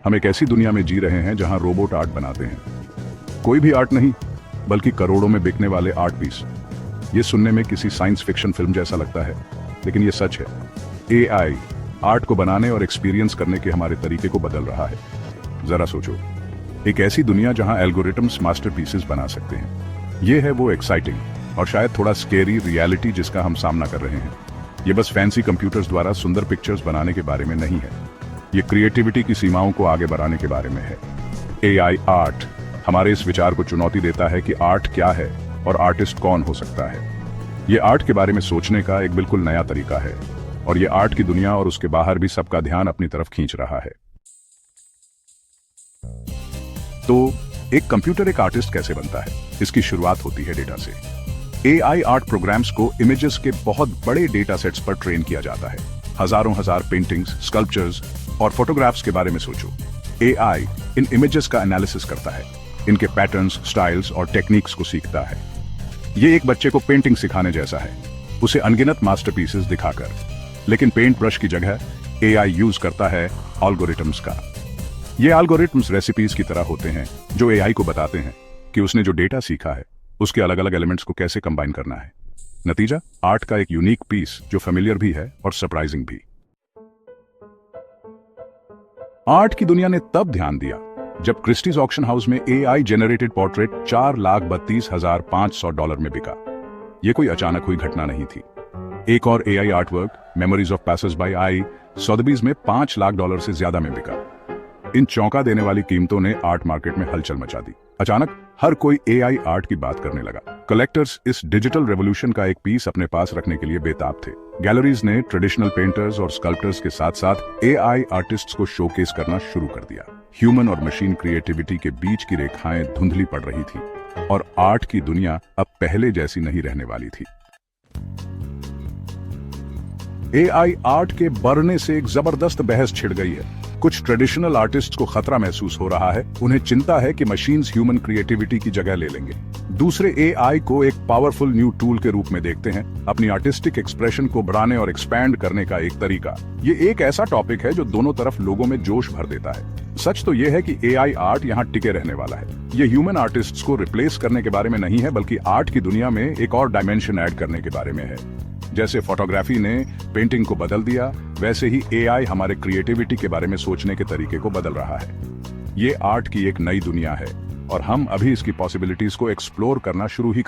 हम एक ऐसी दुनिया में जी रहे हैं जहां रोबोट आर्ट बनाते हैं। कोई भी आर्ट नहीं, बल्कि करोड़ों में बिकने वाले आर्ट पीस। ये सुनने में किसी साइंस फिक्शन फिल्म जैसा लगता है, लेकिन ये सच है। एआई आर्ट को बनाने और एक्सपीरियंस करने के हमारे तरीके को बदल रहा है। जरा सोचो, एक ऐसी दुनिया जहां एल्गोरिथम्स मास्टरपीसेस बना सकते हैं। ये है वो एक्साइटिंग और शायद थोड़ा स्केरी रियलिटी जिसका हम सामना कर रहे हैं। ये बस फैंसी कंप्यूटर्स द्वारा सुंदर पिक्चर्स बनाने के बारे में नहीं है, ये क्रिएटिविटी की सीमाओं को आगे बढ़ाने के बारे में है। एआई आर्ट हमारे इस विचार को चुनौती देता है कि आर्ट क्या है और आर्टिस्ट कौन हो सकता है। ये आर्ट के बारे में सोचने का एक बिल्कुल नया तरीका है, और ये आर्ट की दुनिया और उसके बाहर भी सबका ध्यान अपनी तरफ खींच रहा है। तो एक कंप्यूटर एक आर्टिस्ट कैसे बनता है? इसकी शुरुआत होती है डेटा से। एआई आर्ट प्रोग्राम्स को इमेजेस के बहुत बड़े डेटा सेट्स पर ट्रेन किया जाता है। हजारों पेंटिंग्स, स्कल्पचर्स और फोटोग्राफ्स के बारे में सोचो। एआई इन इमेजेस का एनालिसिस करता है, इनके पैटर्न्स, स्टाइल्स और टेक्निक्स को सीखता है। ये एक बच्चे को पेंटिंग सिखाने जैसा है, उसे अनगिनत मास्टरपीसेस दिखाकर। लेकिन पेंट ब्रश की जगह एआई यूज करता है एल्गोरिथम्स का। ये एल्गोरिथम्स रेसिपीज की तरह होते हैं जो एआई को बताते हैं कि उसने जो डेटा सीखा है उसके अलग अलग एलिमेंट्स को कैसे कंबाइन करना है। नतीजा आर्ट का एक यूनिक पीस जो फेमिलियर भी है और सरप्राइजिंग भी। आर्ट की दुनिया ने तब ध्यान दिया जब क्रिस्टीज ऑक्शन हाउस में एआई जेनरेटेड पोर्ट्रेट $4,32,500 में बिका। यह कोई अचानक हुई घटना नहीं थी। एक और AI artwork memories of passage by Ai Sotheby's में $5 लाख से ज्यादा में बिका। इन चौंका देने वाली कीमतों ने आर्ट मार्केट में हलचल मचा दी। अचानक हर कोई एआई आर्ट की बात करने लगा। कलेक्टर्स इस डिजिटल रेवोल्यूशन का एक पीस अपने पास रखने के लिए बेताब थे। गैलरीज ने ट्रेडिशनल पेंटर्स और स्कल्प्टर्स के साथ साथ एआई आर्टिस्ट्स को शोकेस करना शुरू कर दिया। ह्यूमन और मशीन क्रिएटिविटी के बीच की रेखाएं धुंधली पड़ रही थी और आर्ट की दुनिया अब पहले जैसी नहीं रहने वाली थी। एआई आर्ट के बढ़ने से एक जबरदस्त बहस छिड़ गई है। कुछ ट्रेडिशनल आर्टिस्ट्स को खतरा महसूस हो रहा है, उन्हें चिंता है कि मशीन्स ह्यूमन क्रिएटिविटी की जगह ले लेंगे। दूसरे एआई को एक पावरफुल न्यू टूल के रूप में देखते हैं, अपनी आर्टिस्टिक एक्सप्रेशन को बढ़ाने और एक्सपैंड करने का एक तरीका। ये एक ऐसा टॉपिक है जो दोनों तरफ लोगों में जोश भर देता है। सच तो यह है कि एआई आर्ट यहाँ टिके रहने वाला है। ये ह्यूमन आर्टिस्ट्स को रिप्लेस करने के बारे में नहीं है, बल्कि आर्ट की दुनिया में एक और डायमेंशन ऐड करने के बारे में है। जैसे फोटोग्राफी ने पेंटिंग को बदल दिया, वैसे ही एआई हमारे क्रिएटिविटी के बारे में सोचने के तरीके को बदल रहा है। ये आर्ट की एक नई दुनिया है और हम अभी इसकी पॉसिबिलिटीज को एक्सप्लोर करना शुरू ही कर